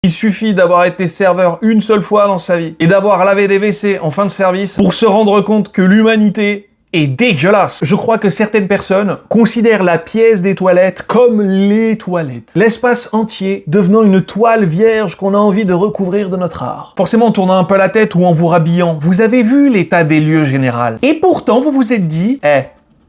Il suffit d'avoir été serveur une seule fois dans sa vie et d'avoir lavé des WC en fin de service pour se rendre compte que l'humanité est dégueulasse. Je crois que certaines personnes considèrent la pièce des toilettes comme les toilettes. L'espace entier devenant une toile vierge qu'on a envie de recouvrir de notre art. Forcément en tournant un peu la tête ou en vous rhabillant, vous avez vu l'état des lieux général. Et pourtant vous vous êtes dit,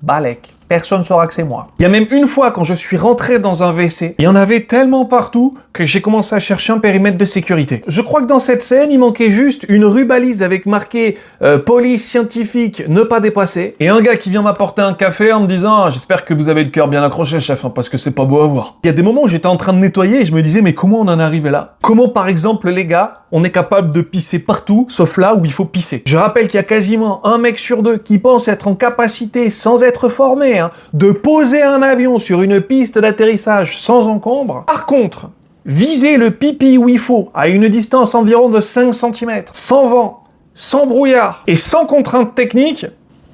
balèque. Personne ne saura que c'est moi. Il y a même une fois, quand je suis rentré dans un WC, il y en avait tellement partout que j'ai commencé à chercher un périmètre de sécurité. Je crois que dans cette scène, il manquait juste une rubalise avec marqué police scientifique, ne pas dépasser, et un gars qui vient m'apporter un café en me disant « J'espère que vous avez le cœur bien accroché, chef, parce que c'est pas beau à voir. » Il y a des moments où j'étais en train de nettoyer et je me disais « Mais comment on en est arrivé là ?» Comment, par exemple, les gars, on est capable de pisser partout, sauf là où il faut pisser. Je rappelle qu'il y a quasiment un mec sur deux qui pense être en capacité, sans être formé, de poser un avion sur une piste d'atterrissage sans encombre. Par contre, viser le pipi où il faut, à une distance environ de 5 cm, sans vent, sans brouillard et sans contrainte technique,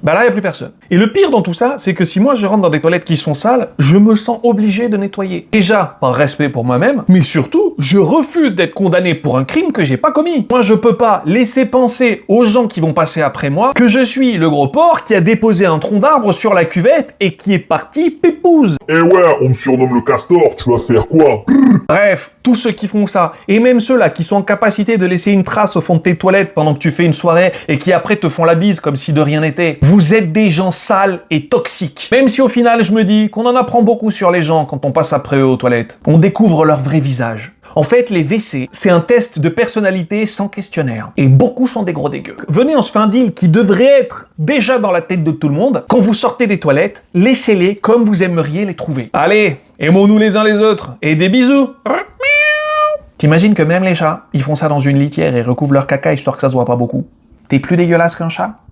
bah là, il n'y a plus personne. Et le pire dans tout ça, c'est que si moi je rentre dans des toilettes qui sont sales, je me sens obligé de nettoyer. Déjà, par respect pour moi-même, mais surtout, je refuse d'être condamné pour un crime que j'ai pas commis. Moi, je peux pas laisser penser aux gens qui vont passer après moi que je suis le gros porc qui a déposé un tronc d'arbre sur la cuvette et qui est parti pépouze. Eh ouais, on me surnomme le castor, tu vas faire quoi? Bref, tous ceux qui font ça, et même ceux-là qui sont en capacité de laisser une trace au fond de tes toilettes pendant que tu fais une soirée et qui après te font la bise comme si de rien n'était, vous êtes des gens sales et toxiques. Même si au final, je me dis qu'on en apprend beaucoup sur les gens quand on passe après eux aux toilettes. On découvre leur vrai visage. En fait, les WC, c'est un test de personnalité sans questionnaire. Et beaucoup sont des gros dégueux. Venez, on se fait un deal qui devrait être déjà dans la tête de tout le monde. Quand vous sortez des toilettes, laissez-les comme vous aimeriez les trouver. Allez, aimons-nous les uns les autres. Et des bisous. T'imagines que même les chats, ils font ça dans une litière et recouvrent leur caca histoire que ça se voit pas beaucoup. T'es plus dégueulasse qu'un chat ?